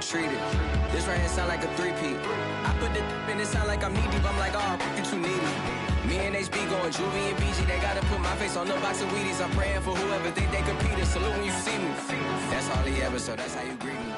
mistreated. This right here sound like a three-peat. I put the in it sound like I'm knee-deep. I'm like, oh, you too needy. Me and HB going Juvie and BG. They gotta put my face on the box of Wheaties. I'm praying for whoever think they competed. Salute when you see me. That's all he ever, so that's how you greet me.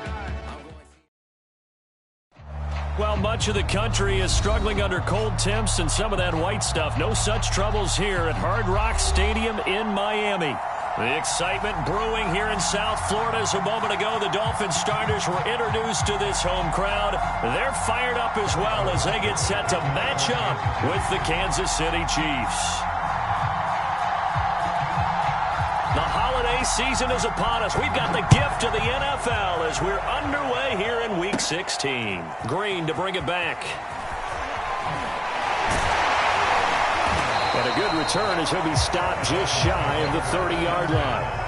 Well, much of the country is struggling under cold temps and some of that white stuff. No such troubles here at Hard Rock Stadium in Miami. The excitement brewing here in South Florida. As a moment ago, the Dolphins starters were introduced to this home crowd. They're fired up as well as they get set to match up with the Kansas City Chiefs. The holiday season is upon us. We've got the gift of the NFL as we're underway here in Week 16. Green to bring it back. And a good return as he'll be stopped just shy of the 30-yard line.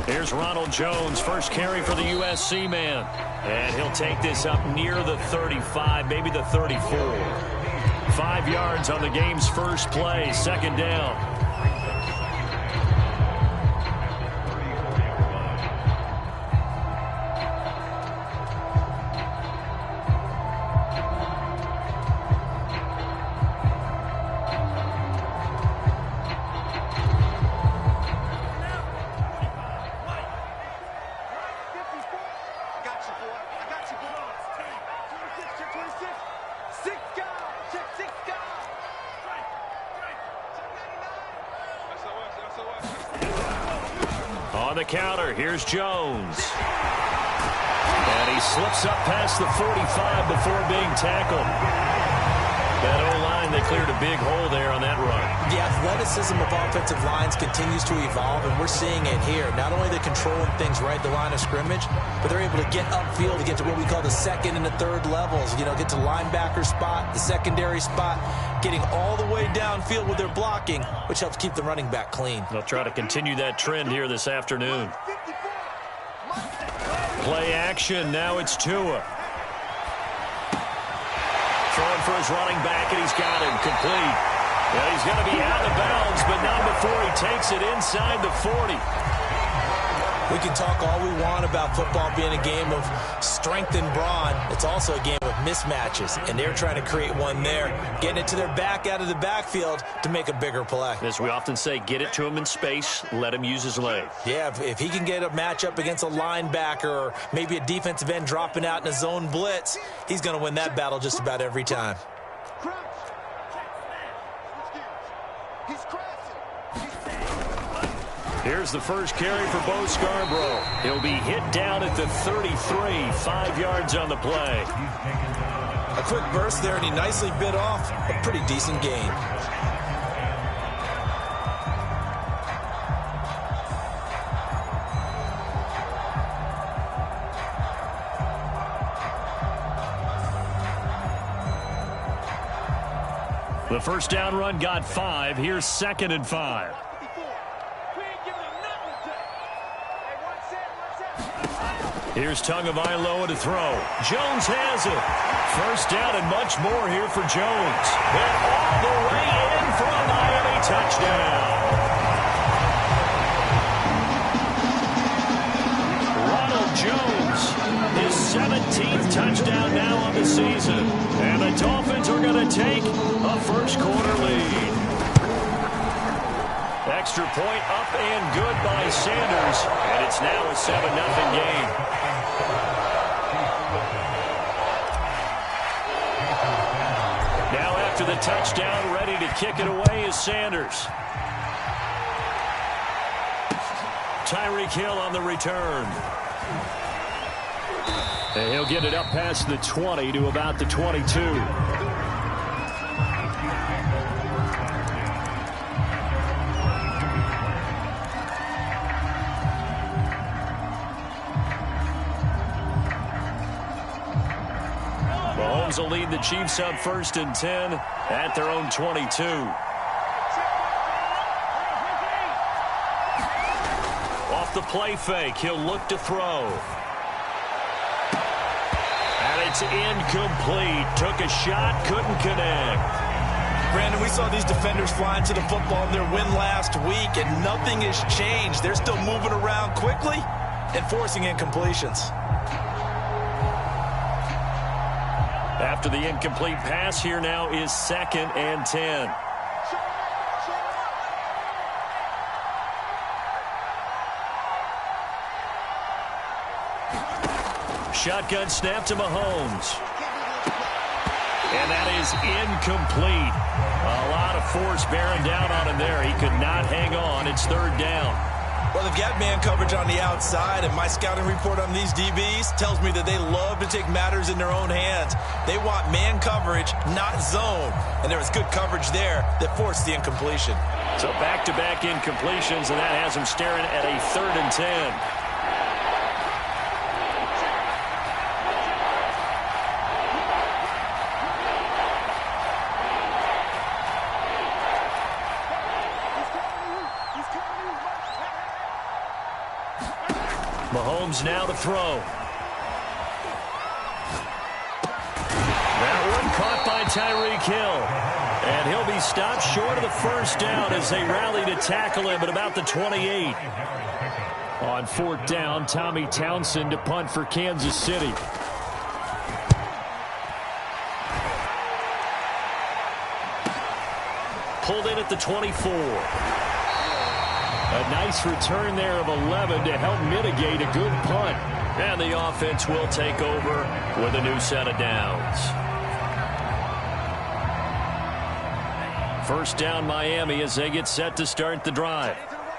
Here's Ronald Jones, first carry for the USC man. And he'll take this up near the 35, maybe the 34. 5 yards on the game's first play, second down. On the counter, here's Jones. And he slips up past the 45 before being tackled. That O-line, they cleared a big hole there on that run. The athleticism of offensive lines continues to evolve, and we're seeing it here. Not only are they controlling things right at the line of scrimmage, but they're able to get upfield to get to what we call the second and the third levels. You know, get to linebacker spot, the secondary spot, getting all the way downfield with their blocking, which helps keep the running back clean. They'll try to continue that trend here this afternoon. Play action, now it's Tua. Throwing for his running back, and he's got him complete. Well, he's going to be out of bounds, but not before he takes it inside the 40. We can talk all we want about football being a game of strength and brawn. It's also a game of mismatches, and they're trying to create one there, getting it to their back out of the backfield to make a bigger play. As we often say, get it to him in space, let him use his leg. Yeah, if he can get a matchup against a linebacker or maybe a defensive end dropping out in a zone blitz, he's going to win that battle just about every time. Here's the first carry for Bo Scarborough. He'll be hit down at the 33, 5 yards on the play. A quick burst there, and he nicely bit off a pretty decent gain. The first down run got 5. Here's 2nd and 5. Here's Tagovailoa to throw. Jones has it. First down and much more here for Jones. And all the way in for a Miami touchdown. Ronald Jones, his 17th touchdown now on the season. And the Dolphins are going to take a first-quarter lead. Extra point up and good by Sanders. And it's now a 7-0 game. Now after the touchdown, ready to kick it away is Sanders. Tyreek Hill on the return. And he'll get it up past the 20 to about the 22. Mahomes will lead the Chiefs up 1st and 10 at their own 22. Off the play fake, he'll look to throw. And it's incomplete. Took a shot, couldn't connect. Brandon, we saw these defenders flying to the football in their win last week, and nothing has changed. They're still moving around quickly and forcing incompletions. After the incomplete pass, here now is 2nd and 10. Shotgun snap to Mahomes. And that is incomplete. A lot of force bearing down on him there. He could not hang on. It's 3rd down. Well, they've got man coverage on the outside, and my scouting report on these DBs tells me that they love to take matters in their own hands. They want man coverage, not zone. And there was good coverage there that forced the incompletion. So back-to-back incompletions, and that has him staring at a 3rd and 10. Mahomes now to throw. That one caught by Tyreek Hill. And he'll be stopped short of the 1st down as they rally to tackle him at about the 28. On 4th down, Tommy Townsend to punt for Kansas City. Pulled in at the 24. A nice return there of 11 to help mitigate a good punt. And the offense will take over with a new set of downs. 1st down Miami as they get set to start the drive.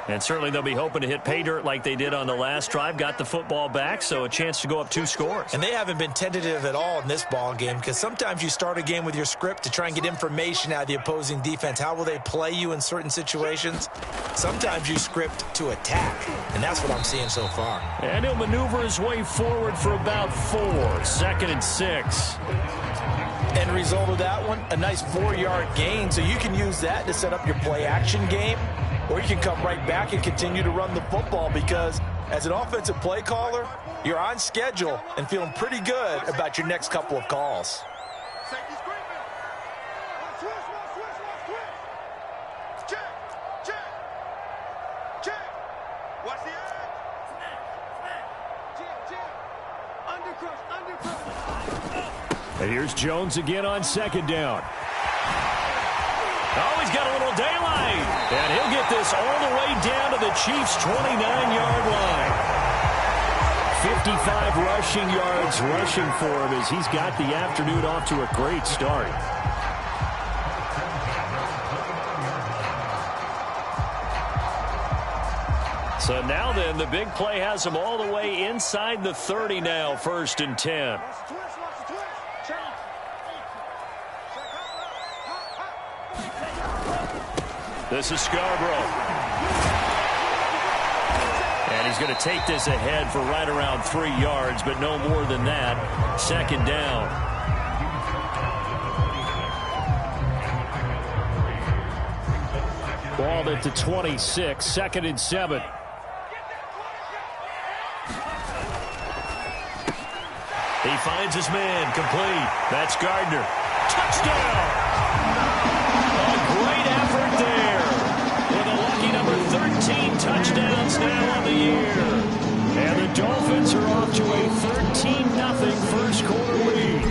And certainly they'll be hoping to hit pay dirt like they did on the last drive. Got the football back, so a chance to go up 2 scores. And they haven't been tentative at all in this ball game, because sometimes you start a game with your script to try and get information out of the opposing defense. How will they play you in certain situations? Sometimes you script to attack, and that's what I'm seeing so far. And he'll maneuver his way forward for about 4. 2nd and 6. End result of that one, a nice 4-yard gain, so you can use that to set up your play-action game. Or you can come right back and continue to run the football, because as an offensive play caller, you're on schedule and feeling pretty good about your next couple of calls. And here's Jones again on 2nd down. Oh, he's got a little daylight. And he'll get this all the way down to the Chiefs' 29-yard line. 55 rushing yards rushing for him as he's got the afternoon off to a great start. So now then, the big play has him all the way inside the 30 now, 1st and 10. This is Scarborough. And he's going to take this ahead for right around 3 yards, but no more than that. 2nd down. Ball at the 26, 2nd and 7. He finds his man, complete. That's Gardner. Touchdown! A great effort there. With a lucky number 13 touchdowns now on the year. And the Dolphins are off to a 13-0 first quarter lead.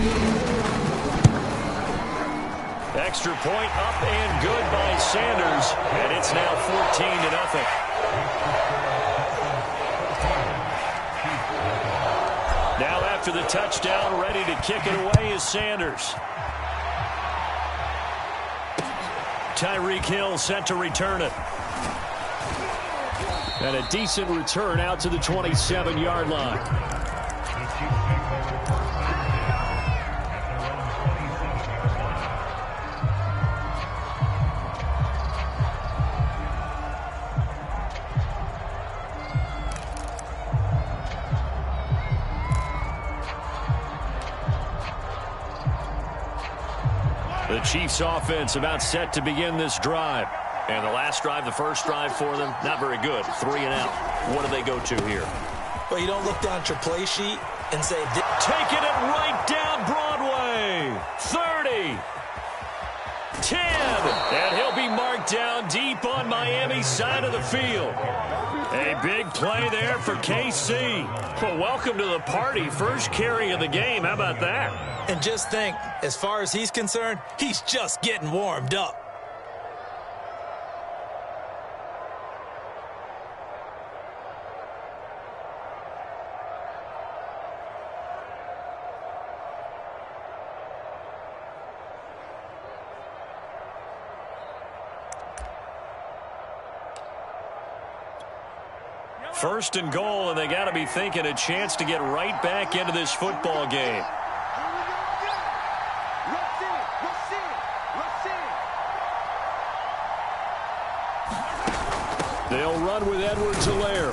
Extra point up and good by Sanders. And it's now 14-0. Now after the touchdown, ready to kick it away is Sanders. Tyreek Hill set to return it. And a decent return out to the 27-yard line. The Chiefs offense about set to begin this drive. And the last drive, the first drive for them, not very good. 3 and out. What do they go to here? Well, you don't look down at your play sheet and say, taking it right down Broadway. 30. 10. And he'll be marked down deep on Miami's side of the field. A big play there for KC. Well, welcome to the party. First carry of the game. How about that? And just think, as far as he's concerned, he's just getting warmed up. First and goal, and they got to be thinking a chance to get right back into this football game. They'll run with Edwards-Helaire.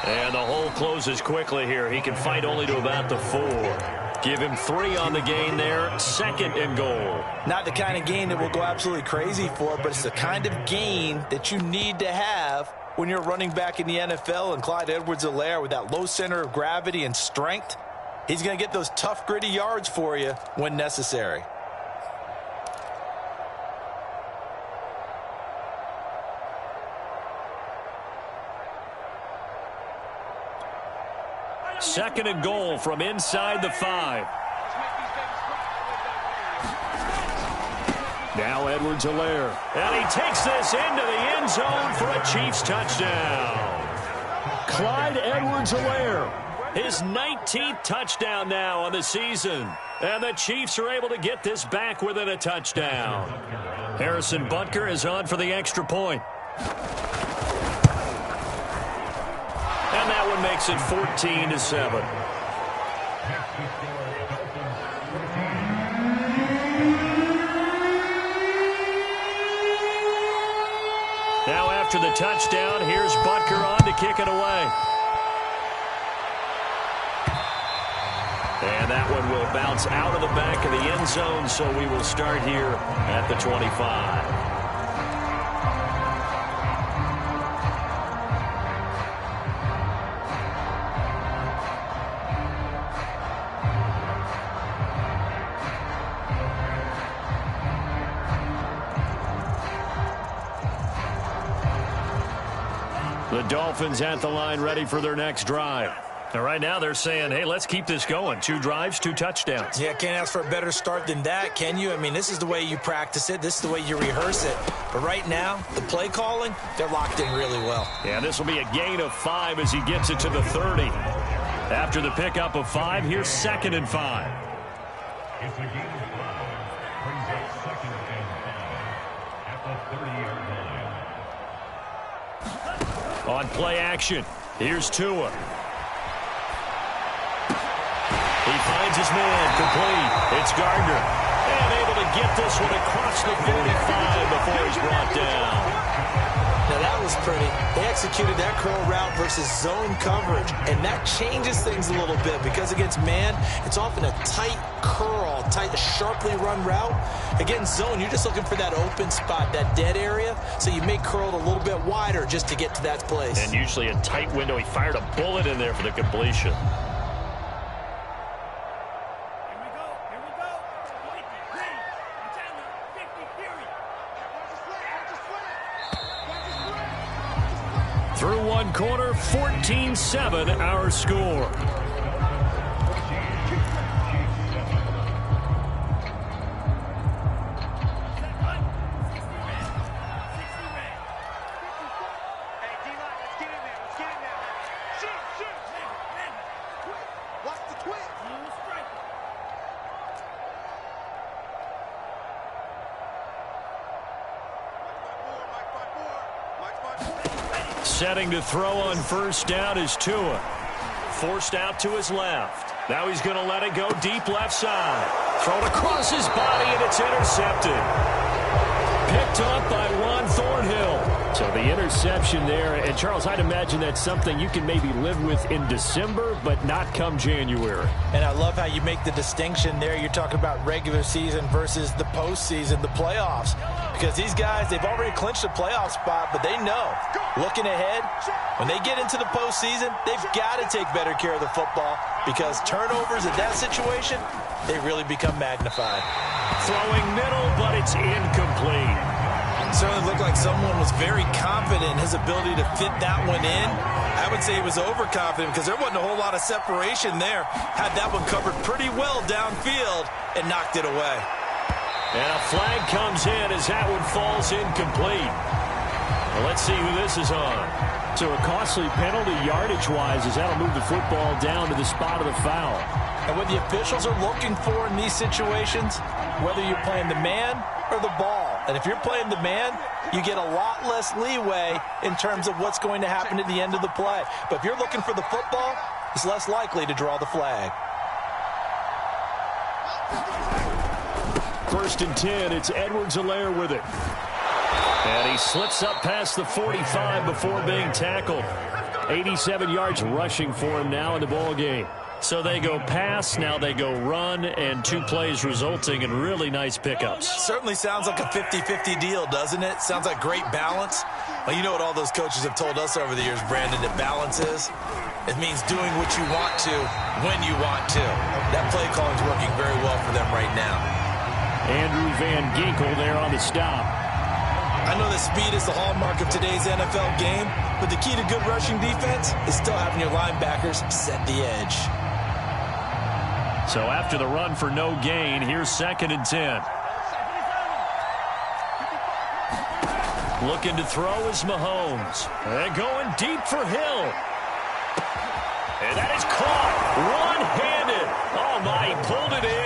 And the hole closes quickly here. He can fight only to about the 4. Give him 3 on the gain there. Second and goal. Not the kind of gain that we'll go absolutely crazy for, but it's the kind of gain that you need to have when you're running back in the NFL. And Clyde Edwards-Helaire, with that low center of gravity and strength, he's going to get those tough, gritty yards for you when necessary. Second and goal from inside the 5. Now Edwards-Helaire. And he takes this into the end zone for a Chiefs touchdown. Clyde Edwards-Helaire, his 19th touchdown now on the season. And the Chiefs are able to get this back within a touchdown. Harrison Butker is on for the extra point. And that one makes it 14-7. Now after the touchdown, here's Butker on to kick it away. And that one will bounce out of the back of the end zone, so we will start here at the 25. The Dolphins at the line ready for their next drive. And right now they're saying, hey, let's keep this going. 2 drives, 2 touchdowns. Yeah, can't ask for a better start than that, can you? I mean, this is the way you practice it. This is the way you rehearse it. But right now, the play calling, they're locked in really well. Yeah, this will be a gain of 5 as he gets it to the 30. After the pickup of 5, here's 2nd and 5. It's a gain of 5. Brings up 2nd and 5 at the 30-yard line. On play action, here's Tua. He finds his man, complete. It's Gardner. And able to get this one across the 45 before he's brought down. Now that was pretty. They executed that curl route versus zone coverage, and that changes things a little bit because against man, it's often a tight curl, tight, sharply run route. Against zone, you're just looking for that open spot, that dead area, so you make curl a little bit wider just to get to that place. And usually a tight window. He fired a bullet in there for the completion. Through one quarter, 14-7 our score. Setting to throw on first down is Tua. Forced out to his left. Now he's going to let it go deep left side. Thrown across his body, and it's intercepted. Picked up by Ron Thornhill. So the interception there, and Charles, I'd imagine that's something you can maybe live with in December, but not come January. And I love how you make the distinction there. You're talking about regular season versus the postseason, the playoffs. Because these guys, they've already clinched a playoff spot, but they know, looking ahead, when they get into the postseason, they've got to take better care of the football because turnovers in that situation, they really become magnified. Throwing middle, but it's incomplete. Certainly looked like someone was very confident in his ability to fit that one in. I would say he was overconfident because there wasn't a whole lot of separation there. Had that one covered pretty well downfield and knocked it away. And a flag comes in as that one falls incomplete. Well, let's see who this is on. So a costly penalty yardage-wise as that'll move the football down to the spot of the foul. And what the officials are looking for in these situations, whether you're playing the man or the ball, and if you're playing the man, you get a lot less leeway in terms of what's going to happen at the end of the play. But if you're looking for the football, it's less likely to draw the flag. 1st and 10, it's Edwards-Helaire with it. And he slips up past the 45 before being tackled. 87 yards rushing for him now in the ball game. So they go pass, now they go run, and 2 plays resulting in really nice pickups. Certainly sounds like a 50-50 deal, doesn't it? Sounds like great balance. Well, you know what all those coaches have told us over the years, Brandon, that balance is? It means doing what you want to when you want to. That play calling is working very well for them right now. Andrew Van Ginkel there on the stop. I know that speed is the hallmark of today's NFL game, but the key to good rushing defense is still having your linebackers set the edge. So after the run for no gain, here's 2nd and 10. Looking to throw is Mahomes. And going deep for Hill. And that is caught one-handed. Oh, my, he pulled it in.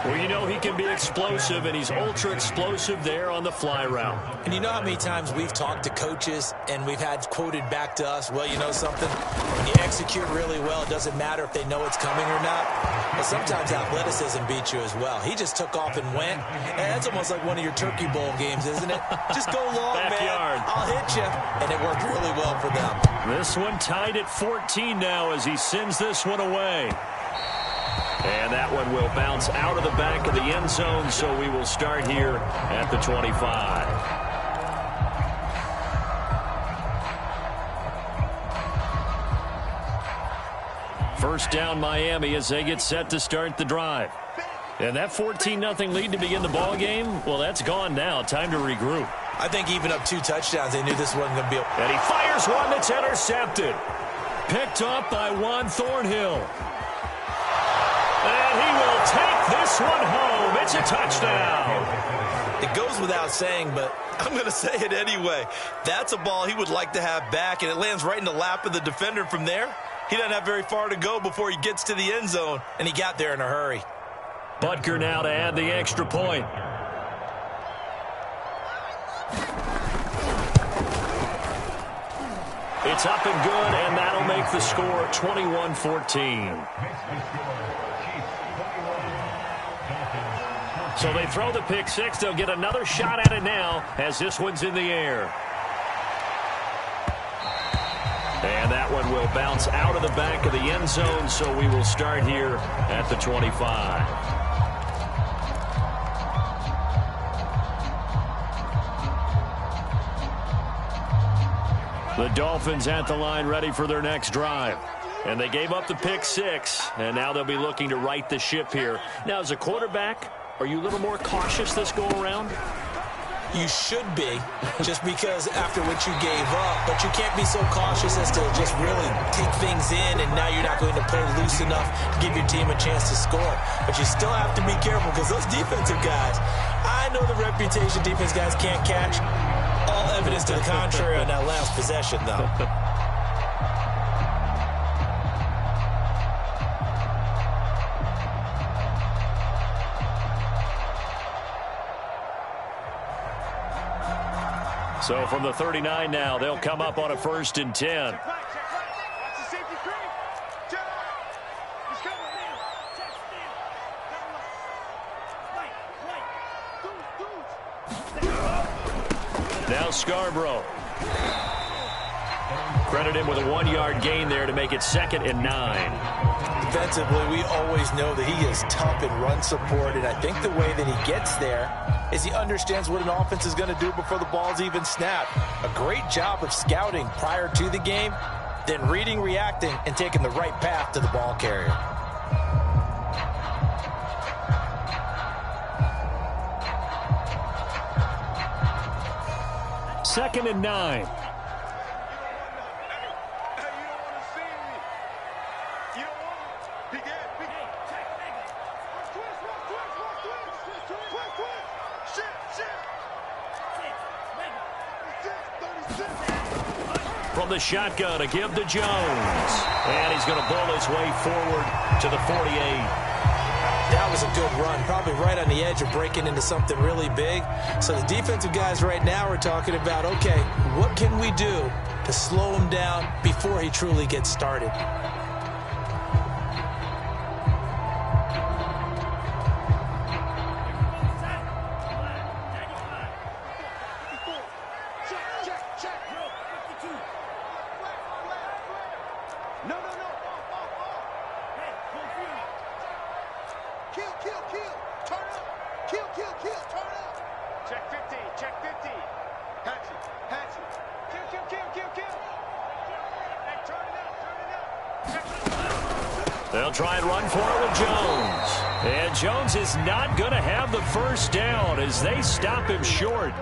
Well, you know he can be explosive, and he's ultra-explosive there on the fly route. And you know how many times we've talked to coaches and we've had quoted back to us, well, you know something? When you execute really well, it doesn't matter if they know it's coming or not. But sometimes athleticism beats you as well. He just took off and went. And that's almost like one of your Turkey Bowl games, isn't it? Just go long, Backyard. man. I'll hit you. And it worked really well for them. This one tied at 14 now as he sends this one away. And that one will bounce out of the back of the end zone, so we will start here at the 25. First down Miami as they get set to start the drive. And that 14-0 lead to begin the ball game, well, that's gone now. Time to regroup. I think even up 2 touchdowns, they knew this wasn't going to be And he fires one that's intercepted. Picked up by Juan Thornhill. And he will take this one home. It's a touchdown. It goes without saying, but I'm going to say it anyway. That's a ball he would like to have back, and it lands right in the lap of the defender from there. He doesn't have very far to go before he gets to the end zone, and he got there in a hurry. Butker now to add the extra point. It's up and good, and that'll make the score 21-14. So they throw the pick six. They'll get another shot at it now as this one's in the air. And that one will bounce out of the back of the end zone, so we will start here at the 25. The Dolphins at the line ready for their next drive. And they gave up the pick six, and now they'll be looking to right the ship here. Now, as a quarterback, are you a little more cautious this go-around? You should be, just because after what you gave up, but you can't be so cautious as to just really take things in, and now you're not going to play loose enough to give your team a chance to score. But you still have to be careful because those defensive guys, I know the reputation defense guys can't catch. All evidence to the contrary on that last possession, though. So from the 39 now, they'll come up on a 1st and 10. Now Scarborough. Credit him with a 1-yard gain there to make it 2nd and 9. Defensively, we always know that he is tough in run support, and I think the way that he gets there is he understands what an offense is going to do before the ball's even snapped. A great job of scouting prior to the game, then reading, reacting, and taking the right path to the ball carrier. Second and 9. From the shotgun, a give to Jones. And he's going to bowl his way forward to the 48. That was a good run, probably right on the edge of breaking into something really big. So the defensive guys right now are talking about, okay, what can we do to slow him down before he truly gets started? They'll try and run for it with Jones. And Jones is not going to have the first down as they stop him short.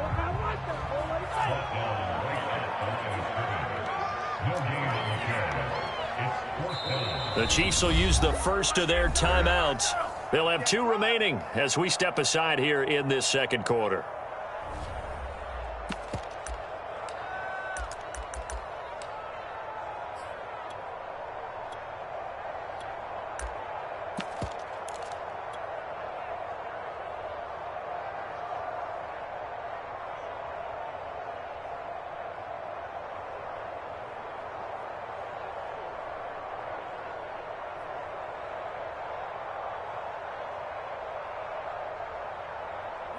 The Chiefs will use the first of their timeouts. They'll have 2 remaining as we step aside here in this second quarter.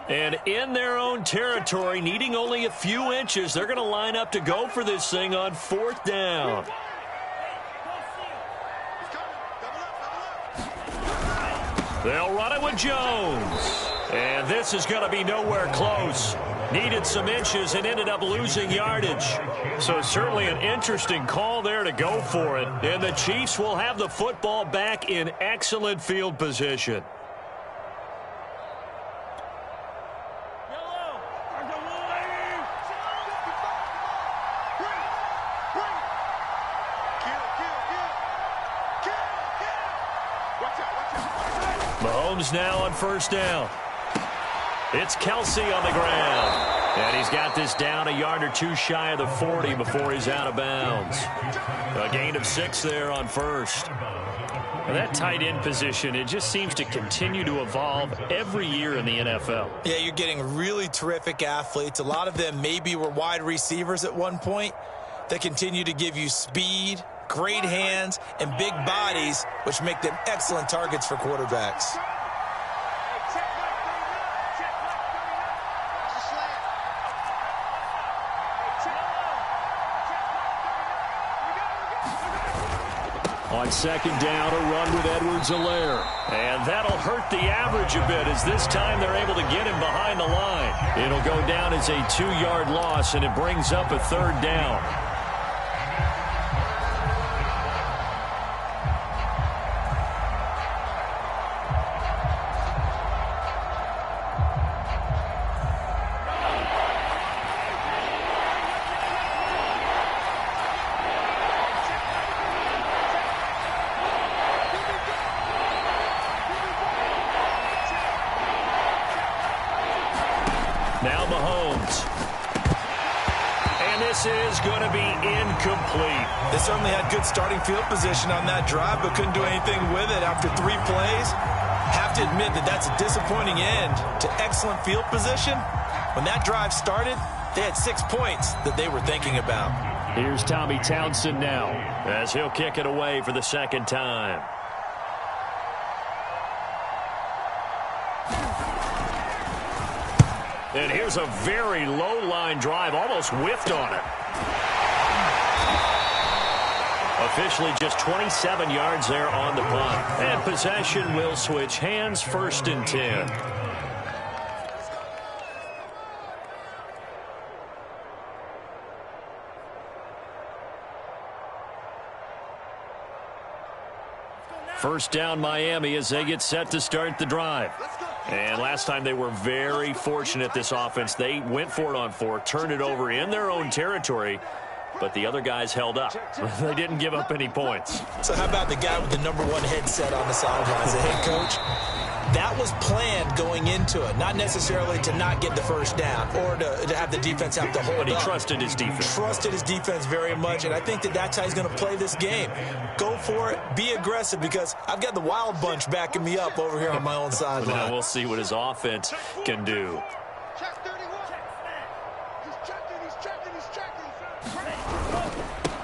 And in their own territory, needing only a few inches, they're going to line up to go for this thing on 4th down. They'll run it with Jones. And this is going to be nowhere close. Needed some inches and ended up losing yardage. So certainly an interesting call there to go for it. And the Chiefs will have the football back in excellent field position. Mahomes now on 1st down. It's Kelsey on the ground. And he's got this down a yard or 2 shy of the 40 before he's out of bounds. A gain of 6 there on 1st. Well, that tight end position, it just seems to continue to evolve every year in the NFL. Yeah, you're getting really terrific athletes. A lot of them maybe were wide receivers at one point. They continue to give you speed, great hands, and big bodies, which make them excellent targets for quarterbacks. On 2nd down, a run with Edwards-Helaire. And that'll hurt the average a bit as this time they're able to get him behind the line. It'll go down as a 2-yard loss, and it brings up a 3rd down. Now Mahomes. And this is going to be incomplete. They certainly had good starting field position on that drive, but couldn't do anything with it after 3 plays. Have to admit that that's a disappointing end to excellent field position. When that drive started, they had 6 points that they were thinking about. Here's Tommy Townsend now as he'll kick it away for the 2nd time. And here's a very low line drive, almost whiffed on it. Officially just 27 yards there on the punt. And possession will switch hands, 1st and 10. First down Miami as they get set to start the drive. And last time they were very fortunate, this offense. They went for it on 4, turned it over in their own territory, but the other guys held up. They didn't give up any points. So how about the guy with the #1 headset on the sidelines, the head coach? That was planned going into it, not necessarily to not get the first down or to have the defense have to hold up. But he trusted his defense. Trusted his defense very much, and I think that's how he's going to play this game. Go for it, be aggressive, because I've got the wild bunch backing me up over here on my own sideline. Now we'll see what his offense can do.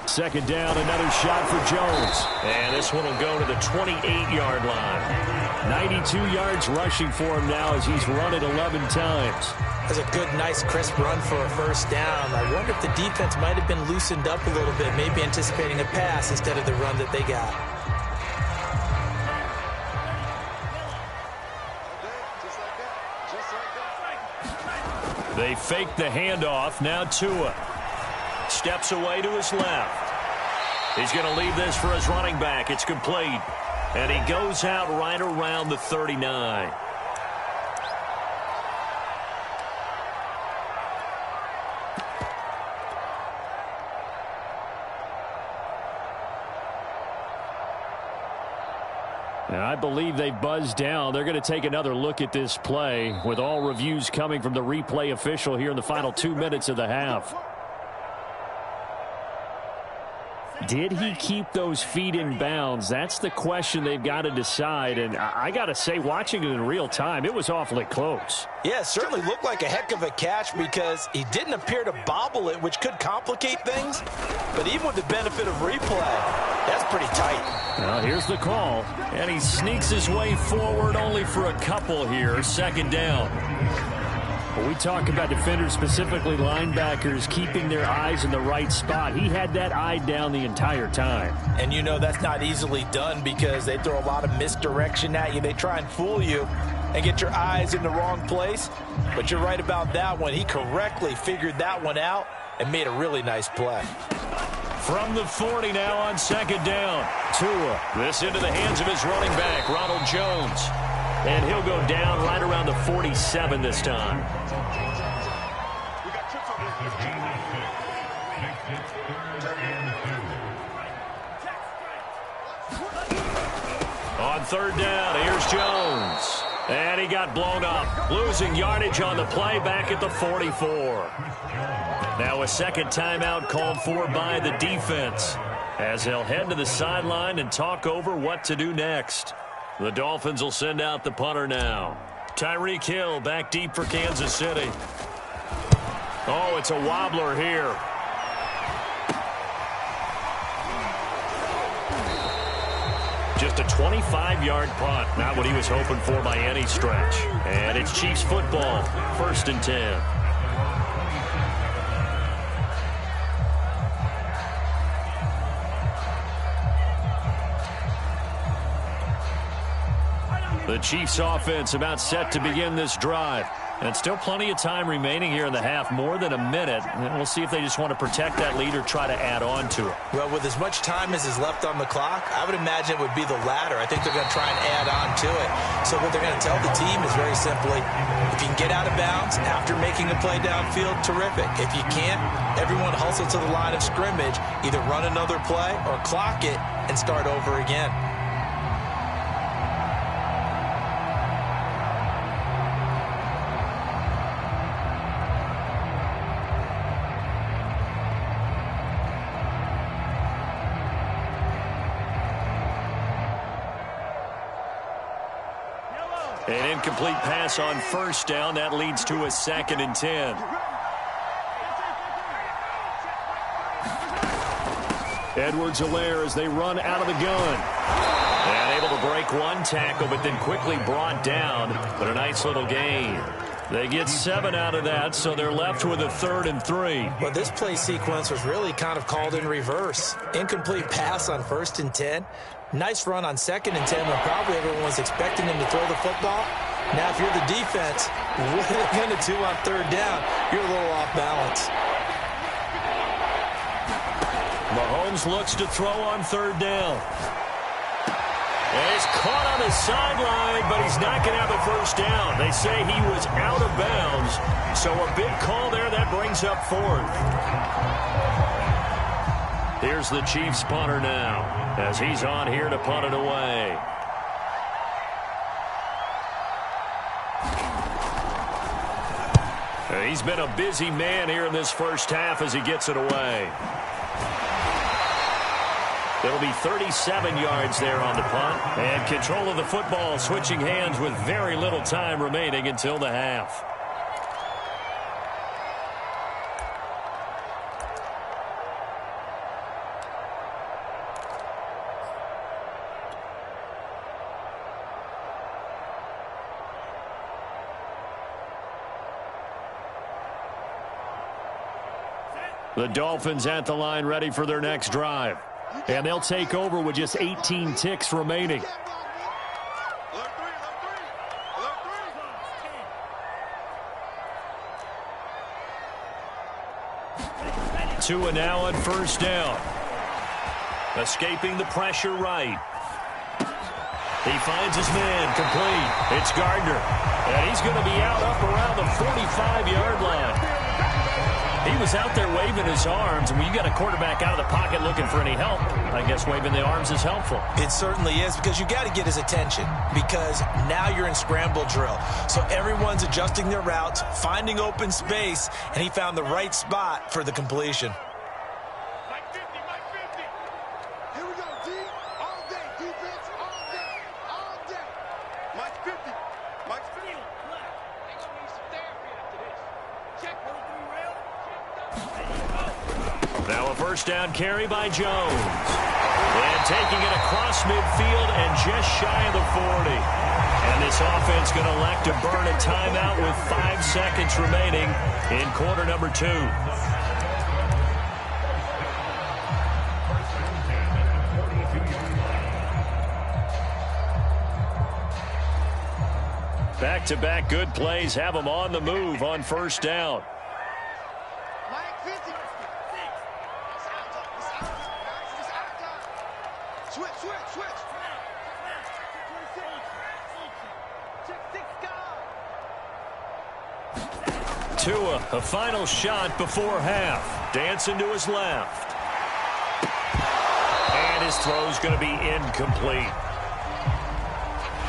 Second down, another shot for Jones. And this one will go to the 28-yard line. 92 yards rushing for him now as he's run it 11 times. That's a good, nice, crisp run for a first down. I wonder if the defense might have been loosened up a little bit, maybe anticipating a pass instead of the run that they got. They fake the handoff. Now Tua steps away to his left. He's going to leave this for his running back. It's complete. And he goes out right around the 39. And I believe they buzzed down. They're going to take another look at this play with all reviews coming from the replay official here in the final 2 minutes of the half. Did he keep those feet in bounds? That's the question they've got to decide. And I got to say, watching it in real time, it was awfully close. Yeah, it certainly looked like a heck of a catch because he didn't appear to bobble it, which could complicate things. But even with the benefit of replay, that's pretty tight. Well, here's the call. And he sneaks his way forward only for a couple here. Second down. When we talk about defenders, specifically linebackers, keeping their eyes in the right spot, he had that eye down the entire time. And you know that's not easily done because they throw a lot of misdirection at you. They try and fool you and get your eyes in the wrong place. But you're right about that one. He correctly figured that one out and made a really nice play. From the 40 now on second down. Tua. This into the hands of his running back, Ronald Jones. And he'll go down right around the 47 this time. On third down, here's Jones. And he got blown up. Losing yardage on the play back at the 44. Now a second timeout called for by the defense as they'll head to the sideline and talk over what to do next. The Dolphins will send out the punter now. Tyreek Hill back deep for Kansas City. Oh, it's a wobbler here. Just a 25-yard punt. Not what he was hoping for by any stretch. And it's Chiefs football. 1st and 10. The Chiefs offense about set to begin this drive. And still plenty of time remaining here in the half, more than a minute. And we'll see if they just want to protect that lead or try to add on to it. Well, with as much time as is left on the clock, I would imagine it would be the latter. I think they're going to try and add on to it. So what they're going to tell the team is very simply, if you can get out of bounds after making a play downfield, terrific. If you can't, everyone hustle to the line of scrimmage, either run another play or clock it and start over again. An incomplete pass on first down. That leads to a 2nd and 10. Edwards-Helaire as they run out of the gun. And able to break one tackle, but then quickly brought down. But a nice little gain. They get 7 out of that, so they're left with a 3rd and 3. Well, this play sequence was really kind of called in reverse. Incomplete pass on 1st and 10. Nice run on 2nd and 10 when probably everyone was expecting him to throw the football. Now, if you're the defense, what are they going to do on 3rd down? You're a little off balance. Mahomes looks to throw on 3rd down. And he's caught on the sideline, but he's not going to have a 1st down. They say he was out of bounds, so a big call there that brings up 4th. Here's the Chiefs punter now, as he's on here to punt it away. He's been a busy man here in this first half as he gets it away. It'll be 37 yards there on the punt. And control of the football switching hands with very little time remaining until the half. The Dolphins at the line ready for their next drive. And they'll take over with just 18 ticks remaining. Tua now on 1st down. Escaping the pressure right. He finds his man complete. It's Gardner. And he's going to be out up around the 45-yard line. He was out there waving his arms, and when you got a quarterback out of the pocket looking for any help, I guess waving the arms is helpful. It certainly is, because you got to get his attention, because now you're in scramble drill. So everyone's adjusting their routes, finding open space, and he found the right spot for the completion. Mike 50, Mike 50. Here we go, D. All day, defense, all day, all day. Mike 50, Mike 50. They're going to need some therapy after this. Check 1-3 rail. Now a 1st down carry by Jones. And taking it across midfield and just shy of the 40. And this offense going to elect to burn a timeout with 5 seconds remaining in quarter number 2. Back-to-back good plays have them on the move on 1st down. Tua, a final shot before half. Dancing to his left. And his throw's going to be incomplete.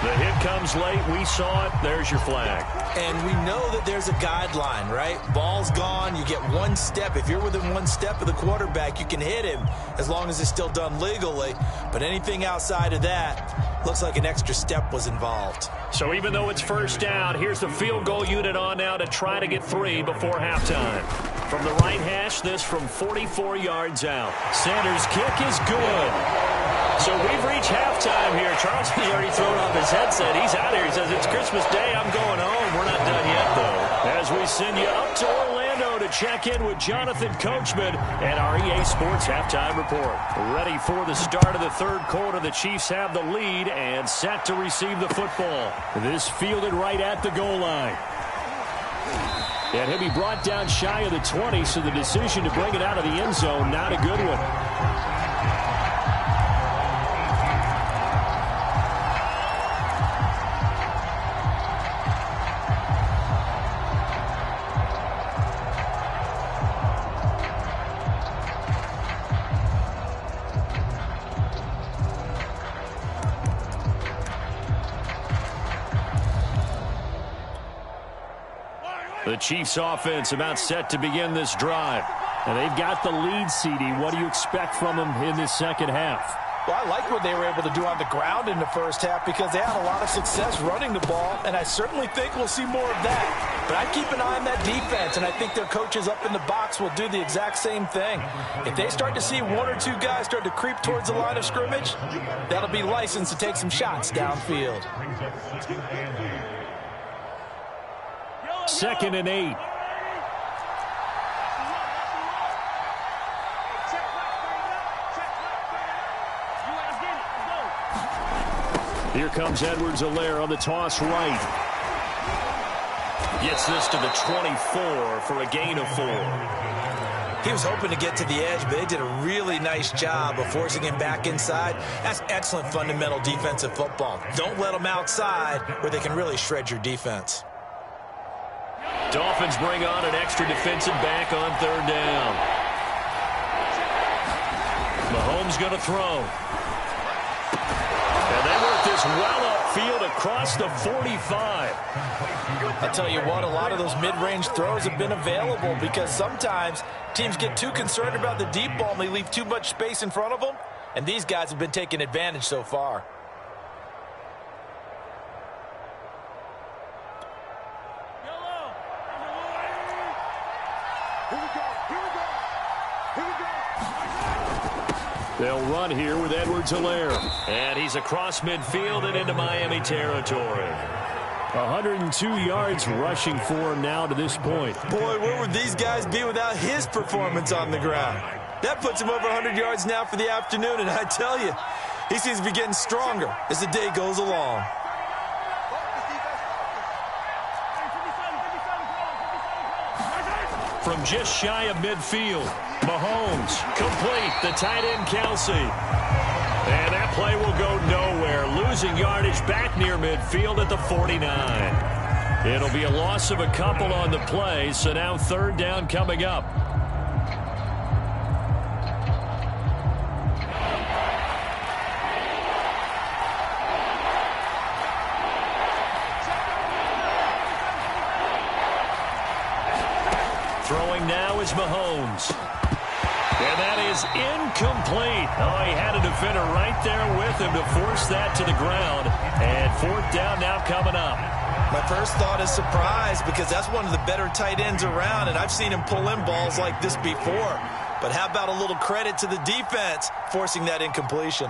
The hit comes late. We saw it. There's your flag. And we know that there's a guideline, right? Ball's gone. You get 1 step. If you're within 1 step of the quarterback, you can hit him as long as it's still done legally. But anything outside of that, looks like an extra step was involved. So even though it's 1st down, here's the field goal unit on now to try to get 3 before halftime. From the right hash, this from 44 yards out. Sanders' kick is good. So we've reached halftime here. Charles has already thrown off his headset. He's out here. He says, it's Christmas Day. I'm going home. We're not done yet, though. As we send you up to Orlando to check in with Jonathan Coachman and our EA Sports Halftime Report. Ready for the start of the 3rd quarter. The Chiefs have the lead and set to receive the football. This fielded right at the goal line. And he'll be brought down shy of the 20, so the decision to bring it out of the end zone, not a good one. The Chiefs offense about set to begin this drive. And they've got the lead, CD. What do you expect from them in this second half? Well, I like what they were able to do on the ground in the first half because they had a lot of success running the ball, and I certainly think we'll see more of that. But I keep an eye on that defense, and I think their coaches up in the box will do the exact same thing. If they start to see 1 or 2 guys start to creep towards the line of scrimmage, that'll be licensed to take some shots downfield. 2nd and 8. Here comes Edwards-Helaire on the toss right. Gets this to the 24 for a gain of 4. He was hoping to get to the edge, but they did a really nice job of forcing him back inside. That's excellent fundamental defensive football. Don't let them outside where they can really shred your defense. Dolphins bring on an extra defensive back on 3rd down. Mahomes going to throw. And they work this well upfield across the 45. I tell you what, a lot of those mid-range throws have been available because sometimes teams get too concerned about the deep ball and they leave too much space in front of them. And these guys have been taking advantage so far. They'll run here with Edwards-Helaire. And he's across midfield and into Miami territory. 102 yards rushing for him now to this point. Boy, where would these guys be without his performance on the ground? That puts him over 100 yards now for the afternoon, and I tell you, he seems to be getting stronger as the day goes along. From just shy of midfield, Mahomes complete, the tight end Kelsey. And that play will go nowhere, losing yardage back near midfield at the 49. It'll be a loss of a couple on the play, so now 3rd down coming up. Throwing now is Mahomes. And that is incomplete. Oh, he had a defender right there with him to force that to the ground. And 4th down now coming up. My first thought is surprise because that's one of the better tight ends around, and I've seen him pull in balls like this before. But how about a little credit to the defense forcing that incompletion?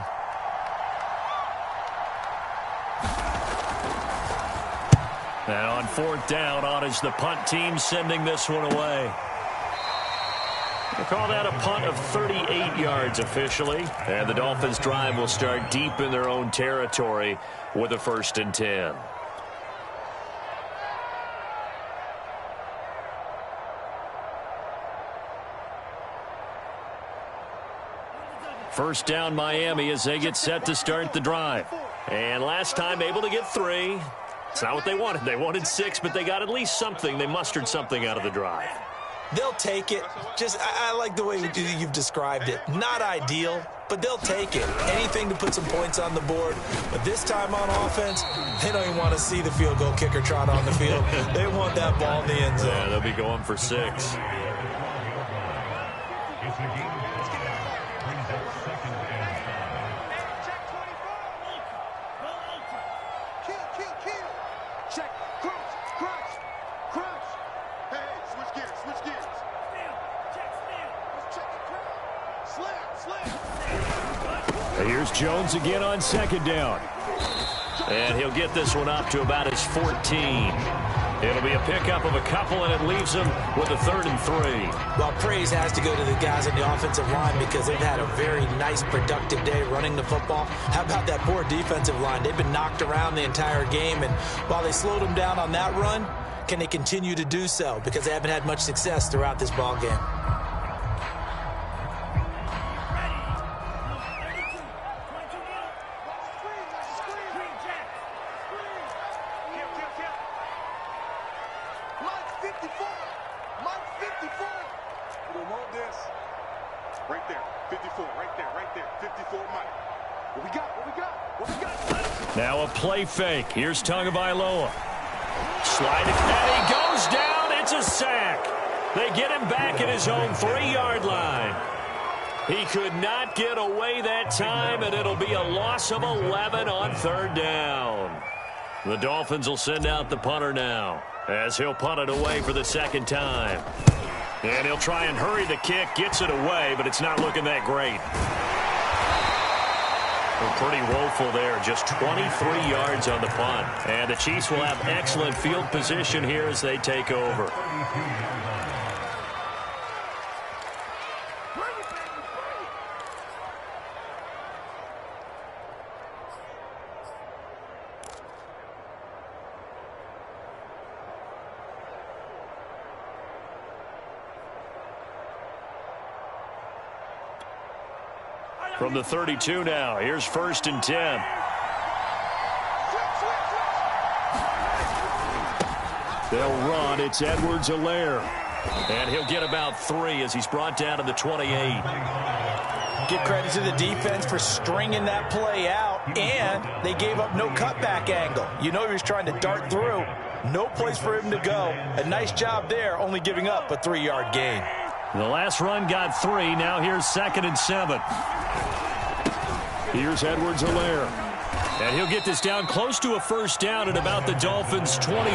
And on 4th down, on is the punt team sending this one away. We'll call that a punt of 38 yards officially. And the Dolphins' drive will start deep in their own territory with a 1st and 10. First down Miami as they get set to start the drive. And last time able to get 3. It's not what they wanted. They wanted 6, but they got at least something. They mustered something out of the drive. They'll take it. I like the way you've described it. Not ideal, but they'll take it. Anything to put some points on the board. But this time on offense, they don't even want to see the field goal kicker trot on the field. They want that ball in the end zone. Yeah, they'll be going for 6. Here's Jones again on 2nd down. And he'll get this one up to about his 14. It'll be a pickup of a couple, and it leaves him with a 3rd and 3. Well, praise has to go to the guys on the offensive line because they've had a very nice, productive day running the football. How about that poor defensive line? They've been knocked around the entire game, and while they slowed them down on that run, can they continue to do so? Because they haven't had much success throughout this ball game. Now a play fake. Here's Tagovailoa. Sliding, and he goes down. It's a sack. They get him back at his own 3-yard line. He could not get away that time, and it'll be a loss of 11 on 3rd down. The Dolphins will send out the punter now as he'll punt it away for the 2nd time. And he'll try and hurry the kick, gets it away, but it's not looking that great. Pretty woeful there. Just 23 yards on the punt. And the Chiefs will have excellent field position here as they take over. From the 32 now, here's 1st and 10. They'll run. It's Edwards-Helaire. And he'll get about 3 as he's brought down to the 28. Give credit to the defense for stringing that play out, and they gave up no cutback angle. You know he was trying to dart through. No place for him to go. A nice job there, only giving up a 3-yard gain. The last run got 3. Now here's 2nd and 7. Here's Edwards-Helaire. And he'll get this down close to a 1st down at about the Dolphins' 23.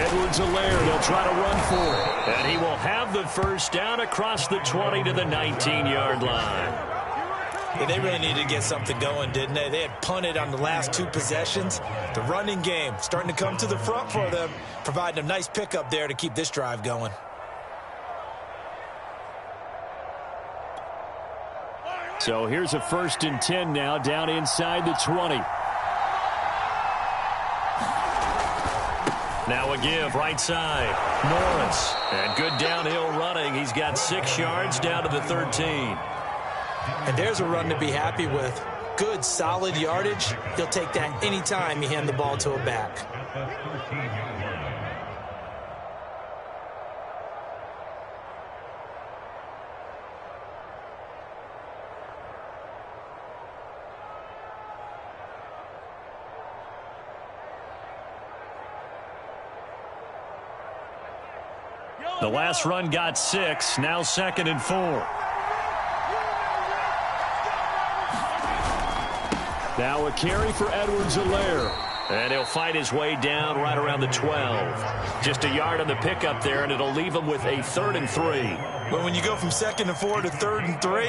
Edwards-Helaire, they'll try to run for it. And he will have the 1st down across the 20 to the 19-yard line. Yeah, they really needed to get something going, didn't they? They had punted on the last 2 possessions. The running game starting to come to the front for them, providing a nice pickup there to keep this drive going. So here's a 1st and 10 now down inside the 20. Now a give right side. Norris. And good downhill running. He's got 6 yards down to the 13. And there's a run to be happy with. Good, solid yardage. He'll take that anytime you hand the ball to a back. The last run got 6. Now 2nd and 4. Now a carry for Edwards-Helaire. And he'll fight his way down right around the 12. Just a yard on the pickup there, and it'll leave him with a 3rd and 3. But when you go from 2nd and 4 to 3rd and 3,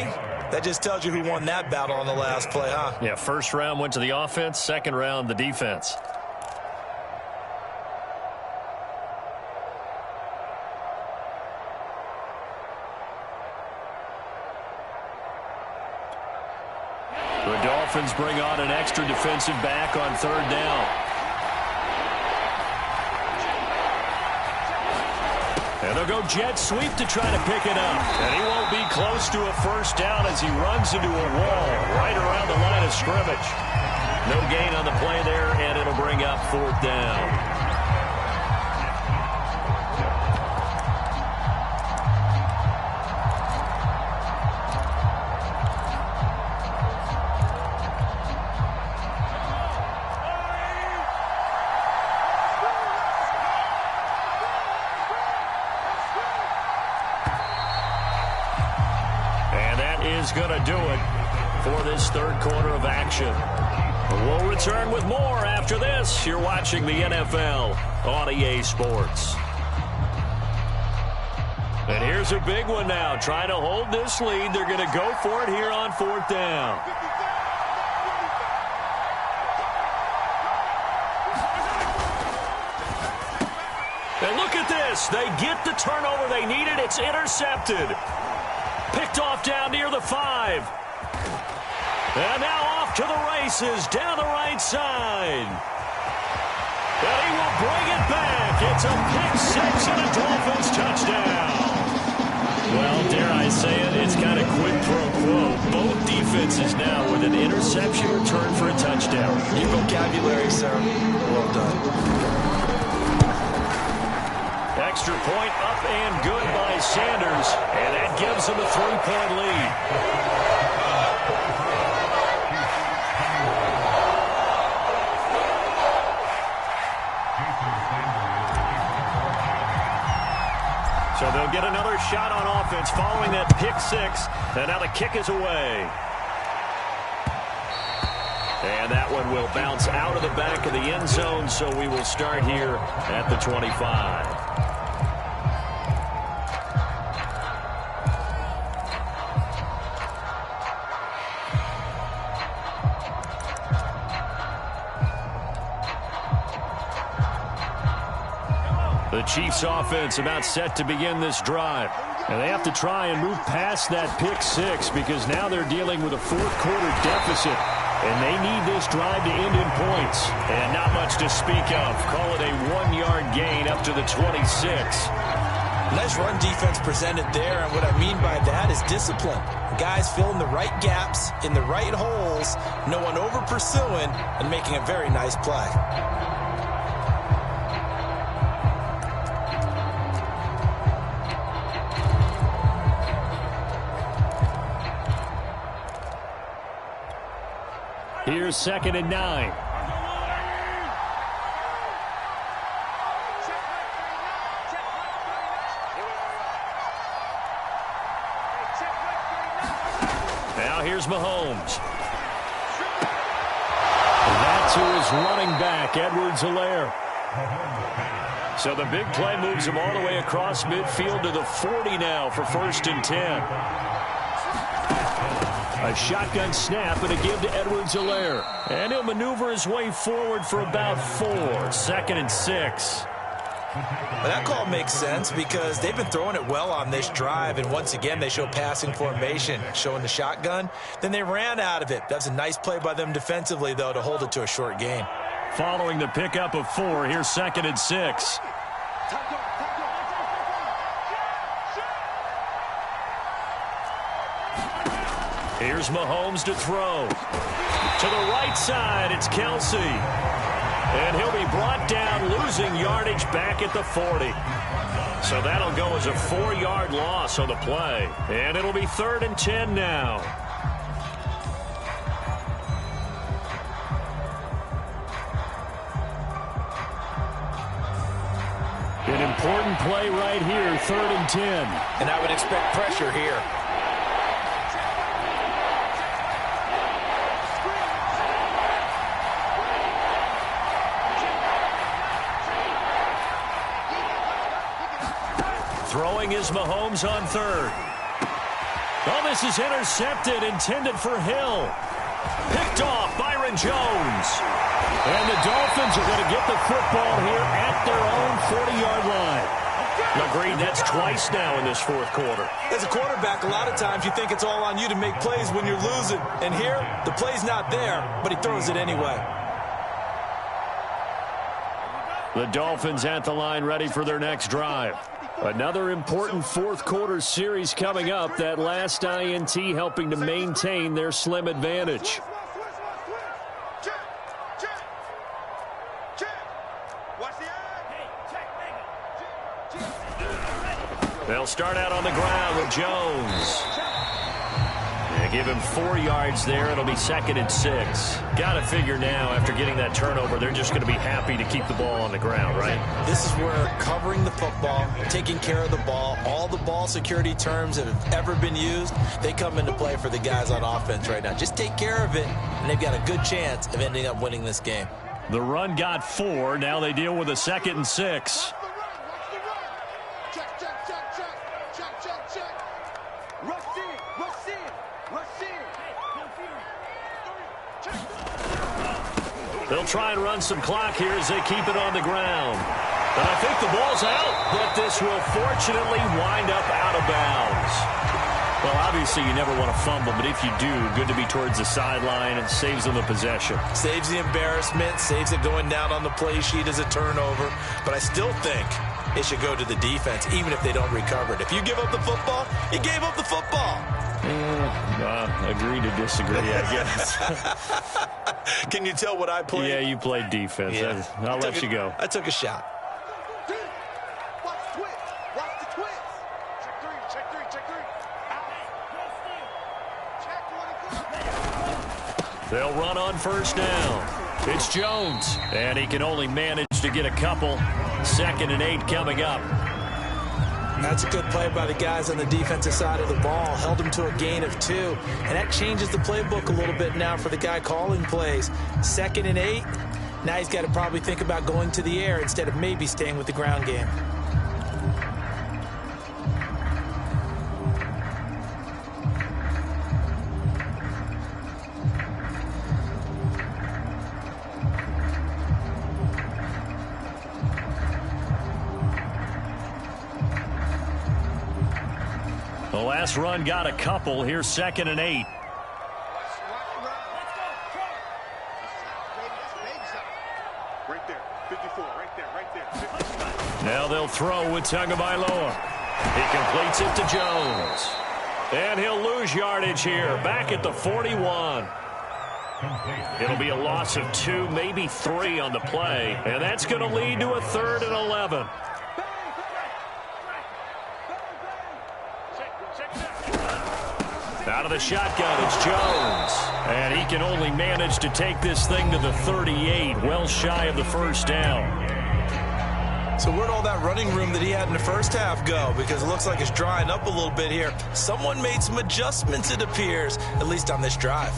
that just tells you who won that battle on the last play, huh? Yeah, 1st round went to the offense, 2nd round the defense. The Dolphins bring on an extra defensive back on 3rd down. And they'll go jet sweep to try to pick it up. And he won't be close to a 1st down as he runs into a wall right around the line of scrimmage. No gain on the play there, and it'll bring up 4th down. Going to do it for this 3rd quarter of action. We'll return with more after this. You're watching the NFL on EA Sports. And here's a big one now. Trying to hold this lead. They're going to go for it here on 4th down. And look at this. They get the turnover they needed. It's intercepted. Picked off down near the 5. And now off to the races down the right side. And he will bring it back. It's a pick 6 and a Dolphins touchdown. Well, dare I say it, it's kind of quid pro quo. Both defenses now with an interception return for a touchdown. Your vocabulary, sir. Well done. Extra point up and good by Sanders, and that gives him a 3-point lead. So they'll get another shot on offense following that pick 6, and now the kick is away. And that one will bounce out of the back of the end zone, so we will start here at the 25. The Chiefs offense about set to begin this drive. And they have to try and move past that pick six because now they're dealing with a fourth-quarter deficit. And they need this drive to end in points. And not much to speak of. Call it a 1-yard gain up to the 26. Nice run defense presented there, and what I mean by that is discipline. Guys filling the right gaps in the right holes, no one over-pursuing, and making a very nice play. Here's 2nd and 9. Now here's Mahomes. And that's who is running back, Edwards-Helaire. So the big play moves him all the way across midfield to the 40 now for 1st and 10. A shotgun snap and a give to Edwards-Helaire. And he'll maneuver his way forward for about 4. 2nd and 6. Well, that call makes sense because they've been throwing it well on this drive, and once again they show passing formation, showing the shotgun. Then they ran out of it. That's a nice play by them defensively, though, to hold it to a short gain. Following the pickup of 4, here's 2nd and 6. Here's Mahomes to throw. To the right side, it's Kelsey. And he'll be brought down, losing yardage back at the 40. So that'll go as a 4-yard loss on the play. And it'll be 3rd and 10 now. An important play right here, 3rd and 10. And I would expect pressure here. Throwing is Mahomes on 3rd. Oh, this is intercepted, intended for Hill. Picked off, Byron Jones. And the Dolphins are going to get the football here at their own 40-yard line. Agreed, that's twice now in this 4th quarter. As a quarterback, a lot of times you think it's all on you to make plays when you're losing. And here, the play's not there, but he throws it anyway. The Dolphins at the line ready for their next drive. Another important 4th quarter series coming up. That last INT helping to maintain their slim advantage. They'll start out on the ground with Jones. They give him 4 yards there. It'll be 2nd and 6. Got to figure now, after getting that turnover, they're just going to be happy to keep the ball on the ground, right? This is where covering the football, taking care of the ball, all the ball security terms that have ever been used, they come into play for the guys on offense right now. Just take care of it, and they've got a good chance of ending up winning this game. The run got 4. Now they deal with a 2nd and 6. They'll try and run some clock here as they keep it on the ground. But I think the ball's out, but this will fortunately wind up out of bounds. Well, obviously you never want to fumble, but if you do, good to be towards the sideline. It saves them the possession. Saves the embarrassment, saves it going down on the play sheet as a turnover. But I still think it should go to the defense, even if they don't recover it. If you give up the football, you gave up the football. Agree to disagree, I guess. Can you tell what I played? Yeah, you played defense. Yeah. I'll let you go. I took a shot. Watch the twist. Watch the twist. Check 3, check 3, check 3. Check 1 and 2. They'll run on 1st down. It's Jones. And he can only manage to get a couple. 2nd and 8 coming up. That's a good play by the guys on the defensive side of the ball. Held him to a gain of 2. And that changes the playbook a little bit now for the guy calling plays. 2nd and 8. Now he's got to probably think about going to the air instead of maybe staying with the ground game. last run got a couple. Here's 2nd and 8. Right there, 54, right there. Now they'll throw with Tagovailoa. He completes it to Jones. And he'll lose yardage here, back at the 41. It'll be a loss of 2, maybe 3 on the play, and that's going to lead to a 3rd and 11. Out of the shotgun, it's Jones. And he can only manage to take this thing to the 38, well shy of the first down. So where'd all that running room that he had in the first half go? Because it looks like it's drying up a little bit here. Someone made some adjustments, it appears, at least on this drive.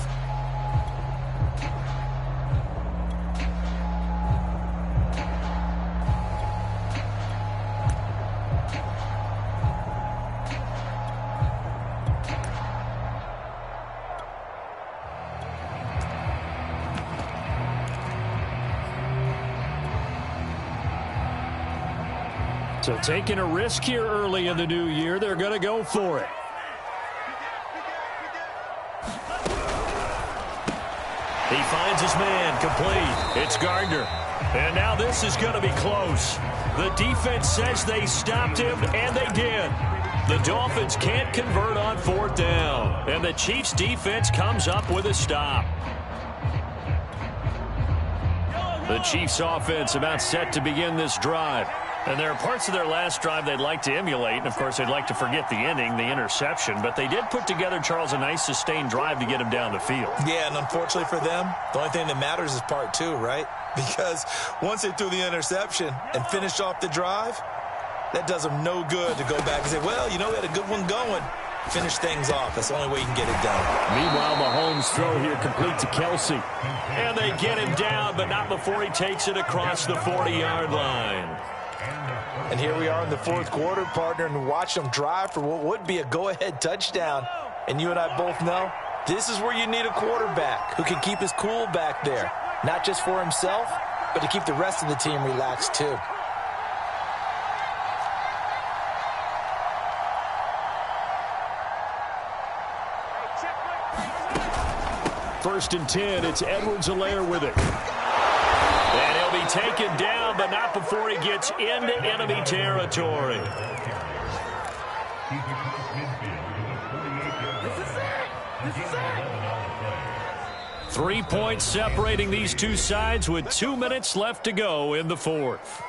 So taking a risk here early in the new year, they're going to go for it. He finds his man, complete. It's Gardner. And now this is going to be close. The defense says they stopped him, and they did. The Dolphins can't convert on 4th down. And the Chiefs' defense comes up with a stop. The Chiefs' offense about set to begin this drive. And there are parts of their last drive they'd like to emulate. And, of course, they'd like to forget the ending, the interception. But they did put together, Charles, a nice sustained drive to get him down the field. Yeah, and unfortunately for them, the only thing that matters is part 2, right? Because once they threw the interception and finished off the drive, that does them no good to go back and say, well, you know, we had a good one going. Finish things off. That's the only way you can get it done. Meanwhile, Mahomes' throw here complete to Kelsey. And they get him down, but not before he takes it across the 40-yard line. And here we are in the 4th quarter, partner, and watch them drive for what would be a go-ahead touchdown. And you and I both know this is where you need a quarterback who can keep his cool back there. Not just for himself, but to keep the rest of the team relaxed too. First and 10, it's Edwards-Helaire with it. And he'll be taken down, but not before he gets into enemy territory. This is it. 3 points separating these two sides with 2 minutes left to go in the 4th.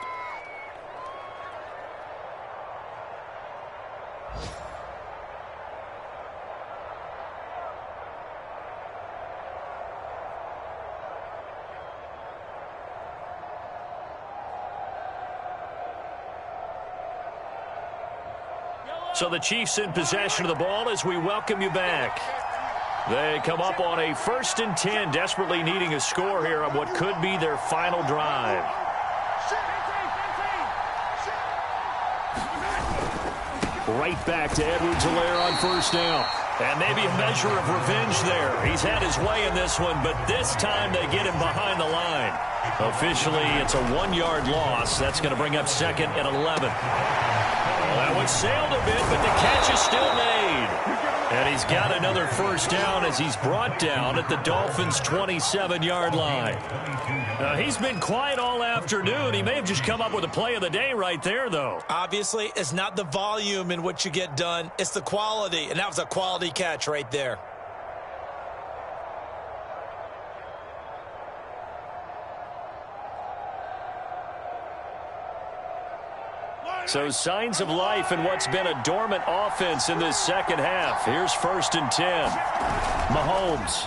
So the Chiefs in possession of the ball as we welcome you back. They come up on a 1st and 10, desperately needing a score here on what could be their final drive. Right back to Edwards-Helaire on 1st down. And maybe a measure of revenge there. He's had his way in this one, but this time they get him behind the line. Officially, it's a 1-yard loss. That's going to bring up 2nd and 11. Well, that one sailed a bit, but the catch is still made. And he's got another 1st down as he's brought down at the Dolphins' 27-yard line. Now, he's been quiet all afternoon. He may have just come up with a play of the day right there, though. Obviously, it's not the volume in which you get done. It's the quality, and that was a quality catch right there. So signs of life in what's been a dormant offense in this second half. Here's 1st and 10. Mahomes.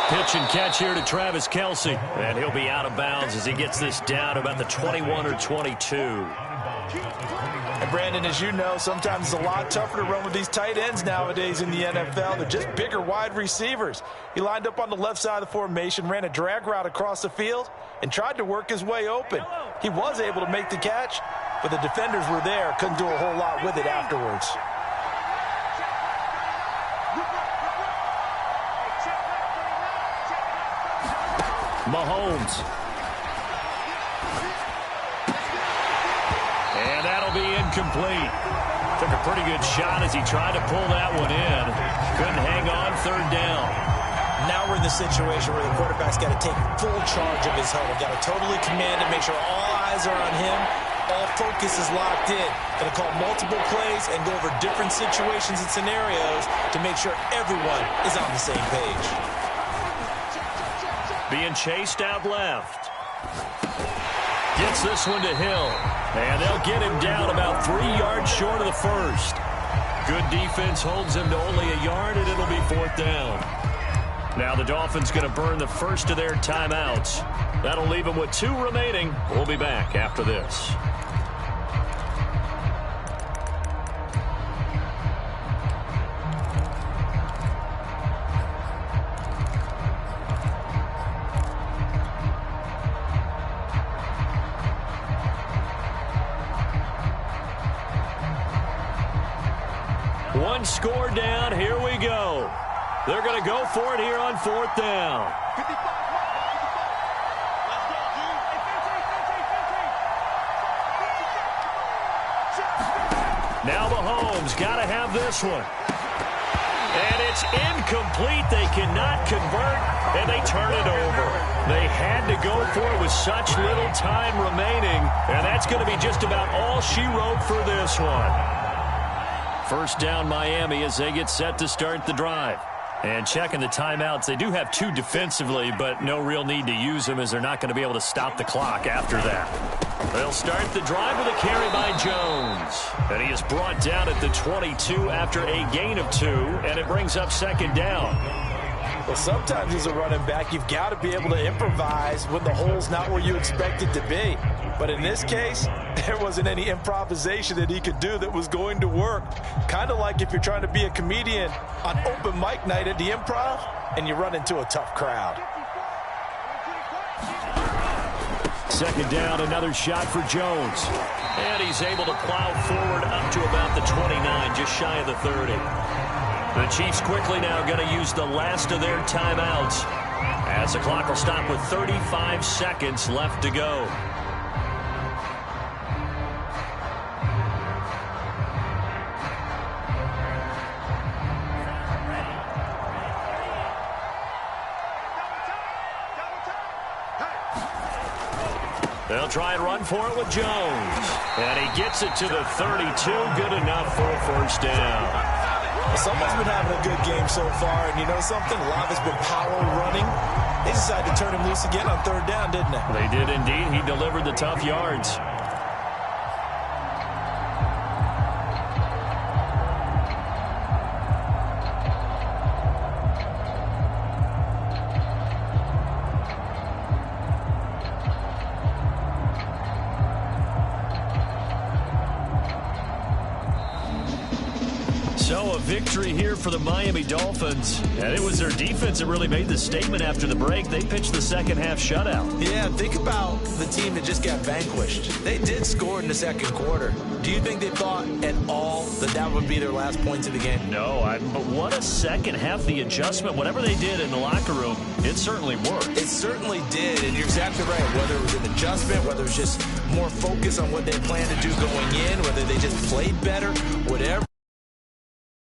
Pitch and catch here to Travis Kelce. And he'll be out of bounds as he gets this down about the 21 or 22. And Brandon, as you know, sometimes it's a lot tougher to run with these tight ends nowadays in the NFL. They're just bigger wide receivers. He lined up on the left side of the formation, ran a drag route across the field, and tried to work his way open. He was able to make the catch, but the defenders were there, couldn't do a whole lot with it afterwards. Mahomes. And that'll be incomplete. Took a pretty good shot as he tried to pull that one in. Couldn't hang on third down. Now we're in the situation where the quarterback's got to take full charge of his huddle. Got to totally command it, make sure all eyes are on him. All focus is locked in. Going to call multiple plays and go over different situations and scenarios to make sure everyone is on the same page. Being chased out left. Gets this one to Hill. And they'll get him down about 3 yards short of the first. Good defense holds him to only a yard, and it'll be fourth down. Now the Dolphins going to burn the first of their timeouts. That'll leave them with 2 remaining. We'll be back after this. One score down. Here we go. They're going to go for it here on fourth down. Now Mahomes got to have this one. And it's incomplete. They cannot convert, and they turn it over. They had to go for it with such little time remaining, and that's going to be just about all she wrote for this one. First down Miami as they get set to start the drive. And checking the timeouts, they do have 2 defensively, but no real need to use them as they're not going to be able to stop the clock after that. They'll start the drive with a carry by Jones. And he is brought down at the 22 after a gain of 2, and it brings up second down. Well, sometimes as a running back, you've got to be able to improvise when the hole's not where you expect it to be. But in this case, there wasn't any improvisation that he could do that was going to work. Kind of like if you're trying to be a comedian on open mic night at the Improv and you run into a tough crowd. Second down, another shot for Jones. And he's able to plow forward up to about the 29, just shy of the 30. The Chiefs quickly now going to use the last of their timeouts as the clock will stop with 35 seconds left to go. They'll try and run for it with Jones. And he gets it to the 32. Good enough for a first down. Someone's been having a good game so far, and you know something? A lot has been power running. They decided to turn him loose again on third down, didn't they? They did indeed. He delivered the tough yards. So a victory here for the Miami Dolphins. And it was their defense that really made the statement after the break. They pitched the second half shutout. Yeah, think about the team that just got vanquished. They did score in the second quarter. Do you think they thought at all that that would be their last points of the game? No, but what a second half. The adjustment, whatever they did in the locker room, it certainly worked. It certainly did, and you're exactly right. Whether it was an adjustment, whether it was just more focus on what they planned to do going in, whether they just played better, whatever.